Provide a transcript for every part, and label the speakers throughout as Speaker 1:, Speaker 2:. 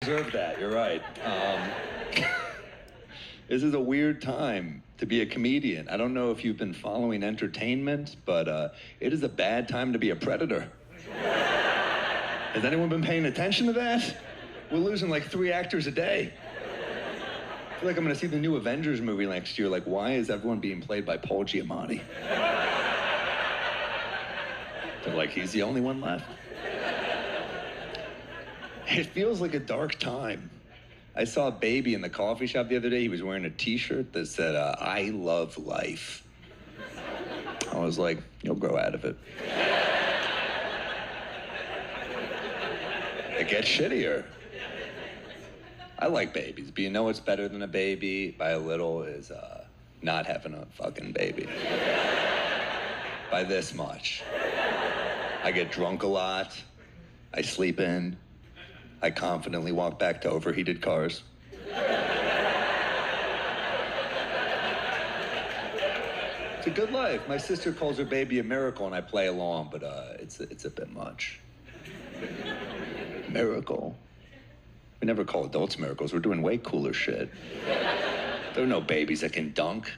Speaker 1: deserve that. You're right. This is a weird time to be a comedian. I don't know if you've been following entertainment, but it is a bad time to be a predator. Has anyone been paying attention to that? We're losing like 3 actors a day. I feel like I'm gonna see the new Avengers movie next year. Like, why is everyone being played by Paul Giamatti? They're like, he's the only one left. It feels like a dark time. I saw a baby in the coffee shop the other day. He was wearing a t-shirt that said, I love life. I was like, you'll grow out of it. It gets shittier. I like babies, but you know what's better than a baby by a little is not having a fucking baby. By this much. I get drunk a lot. I sleep in. I confidently walk back to overheated cars. It's a good life. My sister calls her baby a miracle, and I play along, but it's a bit much. Miracle. We never call adults miracles. We're doing way cooler shit. There are no babies that can dunk.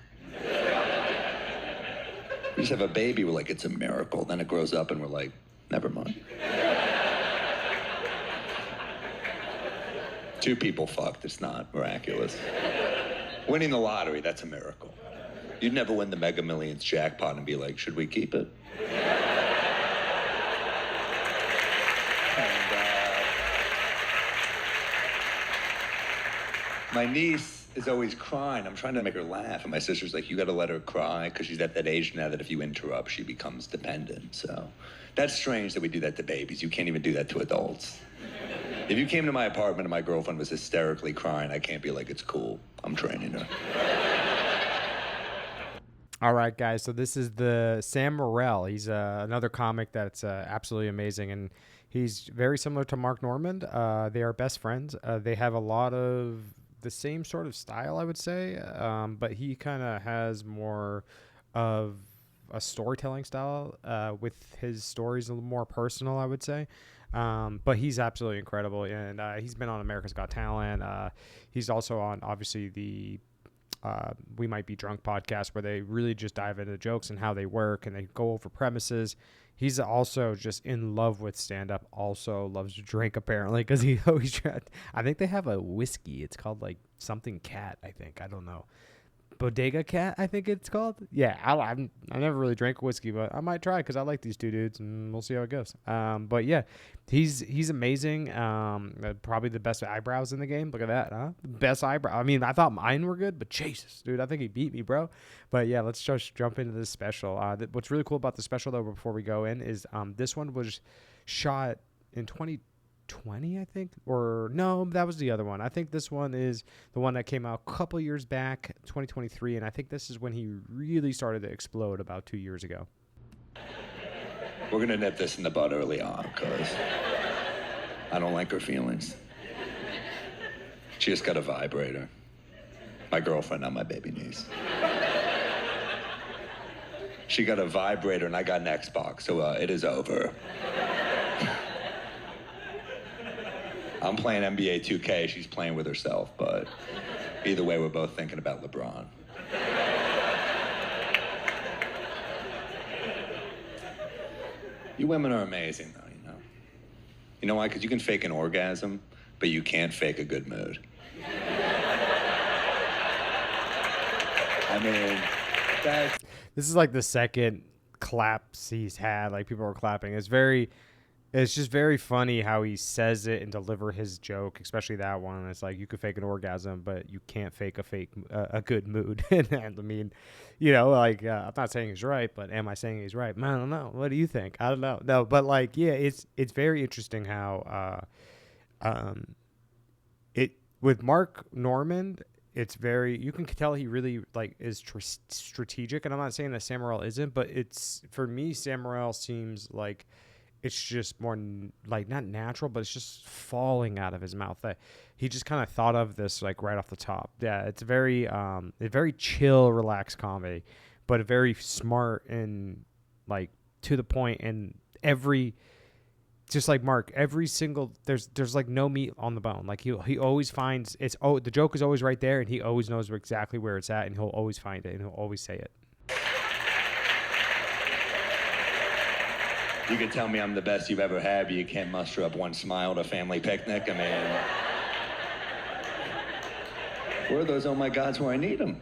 Speaker 1: We just have a baby, we're like, it's a miracle. Then it grows up and we're like, never mind. 2 people fucked, it's not miraculous. Winning the lottery, that's a miracle. You'd never win the Mega Millions jackpot and be like, should we keep it? My niece is always crying. I'm trying to make her laugh. And my sister's like, you gotta let her cry, because she's at that age now that if you interrupt, she becomes dependent. So that's strange that we do that to babies. You can't even do that to adults. If you came to my apartment and my girlfriend was hysterically crying, I can't be like, it's cool. I'm training her.
Speaker 2: All right, guys. So this is the Sam Morril. He's another comic that's absolutely amazing. And he's very similar to Mark Normand. They are best friends. They have a lot of the same sort of style, I would say. But he kind of has more of a storytelling style with his stories a little more personal, I would say. But he's absolutely incredible. And he's been on America's Got Talent. He's also on, obviously, the We Might Be Drunk podcast, where they really just dive into jokes and how they work, and they go over premises. He's also just in love with stand-up, also loves to drink, apparently, because he always tried. I think they have a whiskey. It's called, like, something cat, I think. I don't know. Bodega Cat, I think it's called. Yeah, I never really drank whiskey, but I might try because I like these 2 dudes, and we'll see how it goes. But yeah, he's amazing. Probably the best eyebrows in the game. Look at that, huh? Best eyebrow. I mean, I thought mine were good, but Jesus, dude, I think he beat me, bro. But yeah, let's just jump into this special. What's really cool about the special, though, before we go in, is this one was shot in 2020, I think, or no, that was the other one. I think this one is the one that came out a couple years back, 2023, and I think this is when he really started to explode about 2 years ago.
Speaker 1: We're gonna nip this in the bud early on, because I don't like her feelings. She just got a vibrator. My girlfriend, not my baby niece. She got a vibrator and I got an Xbox, so it is over. I'm playing NBA 2K, she's playing with herself, but either way, we're both thinking about LeBron. You women are amazing, though, you know? You know why? Because you can fake an orgasm, but you can't fake a good mood. I mean, that's...
Speaker 2: This is like the second claps he's had, like people were clapping. It's just very funny how he says it and deliver his joke, especially that one. It's like, you could fake an orgasm, but you can't fake a good mood. And I mean, you know, like, I'm not saying he's right, but am I saying he's right? Man, I don't know. What do you think? I don't know. No, but like, yeah, it's very interesting how it with Mark Normand. It's you can tell he really like is strategic. And I'm not saying that Sam Morril isn't, but for me, Sam Morril seems like it's just more like not natural, but it's just falling out of his mouth. That he just kind of thought of this like right off the top. Yeah, it's a very chill, relaxed comedy, but a very smart and like to the point. And every just like Mark, every single there's like no meat on the bone. Like he always finds the joke is always right there, and he always knows exactly where it's at, and he'll always find it, and he'll always say it.
Speaker 1: You could tell me I'm the best you've ever had, but you can't muster up one smile at a family picnic. I mean, where are those oh my gods where I need them?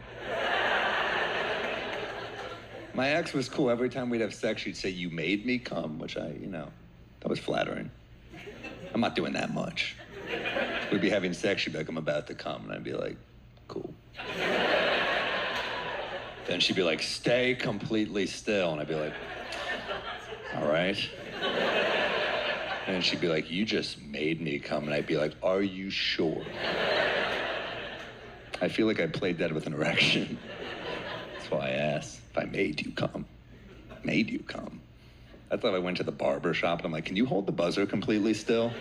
Speaker 1: My ex was cool. Every time we'd have sex, she'd say, "You made me come," which that was flattering. I'm not doing that much. We'd be having sex, she'd be like, "I'm about to come," and I'd be like, "Cool." Then she'd be like, "Stay completely still," and I'd be like, "All right." And she'd be like, "You just made me come," and I'd be like, "Are you sure?" I feel like I played dead with an erection. That's why I asked if I made you come. Made you come. I thought I went to the barber shop and I'm like, "Can you hold the buzzer completely still?"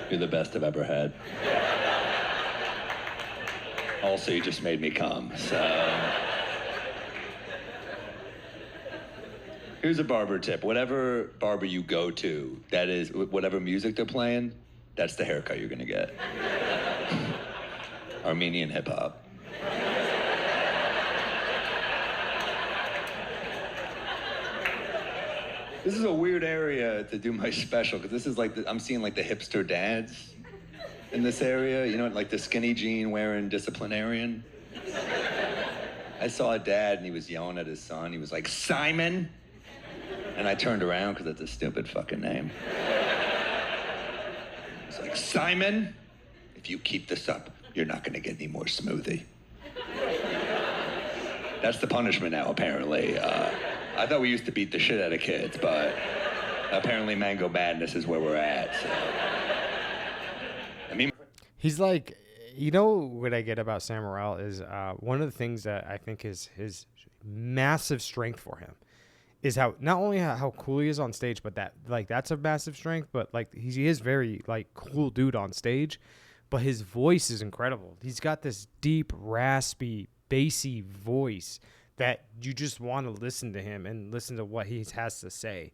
Speaker 1: You're the best I've ever had. Also, you just made me come, so. Here's a barber tip. Whatever barber you go to, that is, whatever music they're playing, that's the haircut you're gonna get. Armenian hip hop. This is a weird area to do my special, because this is like, I'm seeing like the hipster dads in this area, like the skinny jean wearing disciplinarian. I saw a dad and he was yelling at his son. He was like, "Simon!" And I turned around because that's a stupid fucking name. It's like, "Simon, if you keep this up, you're not gonna get any more smoothie." That's the punishment now, apparently. I thought we used to beat the shit out of kids, but apparently Mango Madness is where we're at, so.
Speaker 2: He's like, what I get about Sam Morril is one of the things that I think is his massive strength for him is how not only how cool he is on stage, but that's a massive strength, but like he is very like cool dude on stage, but his voice is incredible. He's got this deep, raspy, bassy voice that you just want to listen to him and listen to what he has to say.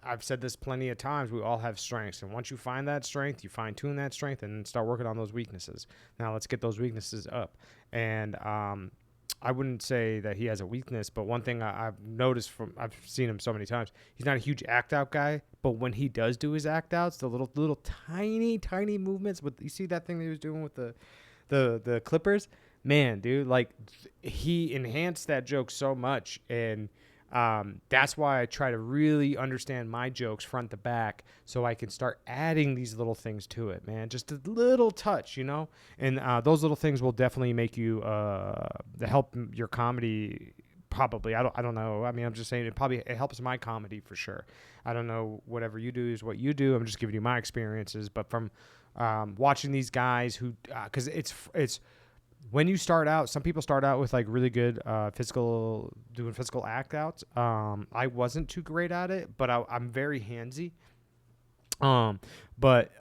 Speaker 2: I've said this plenty of times. We all have strengths, and once you find that strength, you fine tune that strength and start working on those weaknesses. Now let's get those weaknesses up. And I wouldn't say that he has a weakness, but one thing I've noticed I've seen him so many times, he's not a huge act out guy, but when he does do his act outs, the little tiny movements with, you see that thing that he was doing with the clippers, man, dude, like he enhanced that joke so much. And that's why I try to really understand my jokes front to back so I can start adding these little things to it, man. Just a little touch, and those little things will definitely make you help your comedy. Probably. I don't know. I mean, I'm just saying it helps my comedy for sure. I don't know. Whatever you do is what you do. I'm just giving you my experiences, but from watching these guys who, cause it's, when you start out, some people start out with like really good doing physical act outs. I wasn't too great at it, but I'm very handsy. But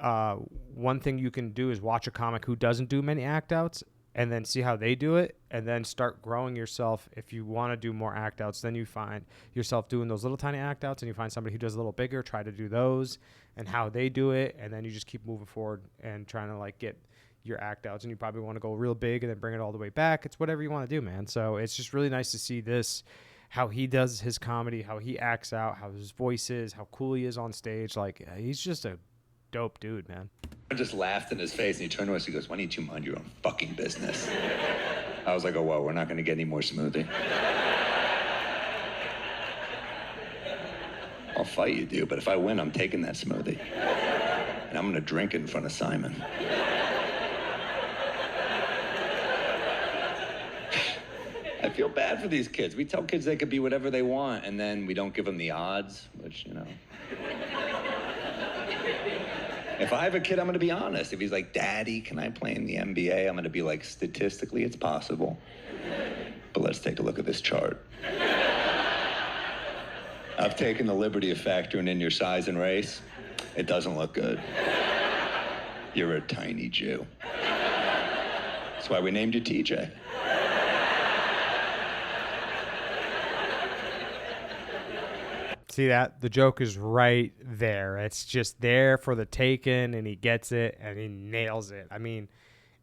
Speaker 2: one thing you can do is watch a comic who doesn't do many act outs and then see how they do it, and then start growing yourself. If you want to do more act outs, then you find yourself doing those little tiny act outs, and you find somebody who does a little bigger, try to do those and how they do it, and then you just keep moving forward and trying to like get your act outs. And you probably want to go real big and then bring it all the way back. It's whatever you want to do, man. So it's just really nice to see this, how he does his comedy, how he acts out, how his voice is, how cool he is on stage. Like, he's just a dope dude, man.
Speaker 1: I just laughed in his face, and he turned to us, he goes, "Why don't you mind your own fucking business?" I was like, "Oh, well, we're not going to get any more smoothie." I'll fight you, dude, but if I win, I'm taking that smoothie. And I'm going to drink it in front of Simon. I feel bad for these kids. We tell kids they could be whatever they want, and then we don't give them the odds, which, If I have a kid, I'm going to be honest. If he's like, "Daddy, can I play in the NBA?" I'm going to be like, statistically, it's possible. But let's take a look at this chart. I've taken the liberty of factoring in your size and race. It doesn't look good. You're a tiny Jew. That's why we named you TJ.
Speaker 2: See that? The joke is right there. It's just there for the taking, and he gets it, and he nails it. I mean,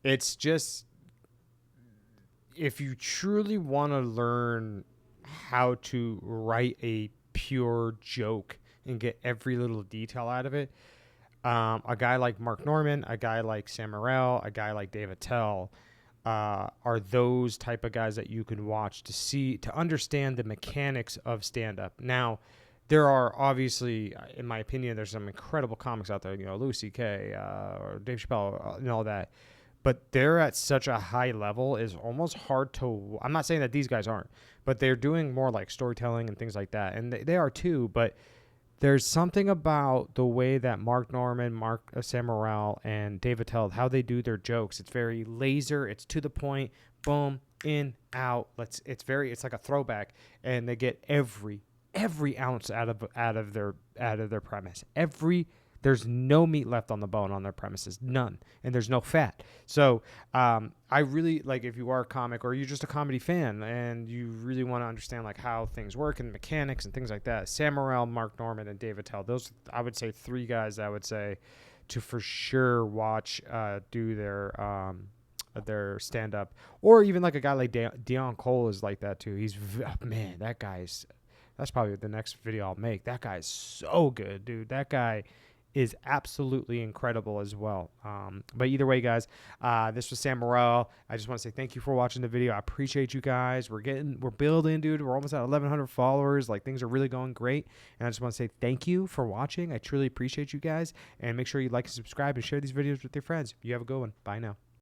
Speaker 2: it's just, if you truly want to learn how to write a pure joke and get every little detail out of it, a guy like Mark Norman, a guy like Sam Morril, a guy like Dave Attell are those type of guys that you can watch to understand the mechanics of stand-up. Now, there are obviously, in my opinion, there's some incredible comics out there, Louis C.K. Or Dave Chappelle and all that. But they're at such a high level, is almost hard to. I'm not saying that these guys aren't, but they're doing more like storytelling and things like that, and they are too. But there's something about the way that Mark Norman, Sam Morril, and Dave Attell, how they do their jokes. It's very laser. It's to the point. Boom, in, out. It's like a throwback, and they get every ounce out of their premise. There's no meat left on the bone on their premises, none, and there's no fat. So I really like, if you are a comic or you're just a comedy fan and you really want to understand like how things work and mechanics and things like that, Sam Morril, Mark Norman, and Dave Attell, those, I would say, three guys I would say to for sure watch do their stand up, or even like a guy like Dion Cole is like that too. That's probably the next video I'll make. That guy's so good, dude. That guy is absolutely incredible as well. But either way, guys, this was Sam Morril. I just want to say thank you for watching the video. I appreciate you guys. We're building, dude. We're almost at 1,100 followers. Like, things are really going great. And I just want to say thank you for watching. I truly appreciate you guys. And make sure you like and subscribe and share these videos with your friends. You have a good one. Bye now.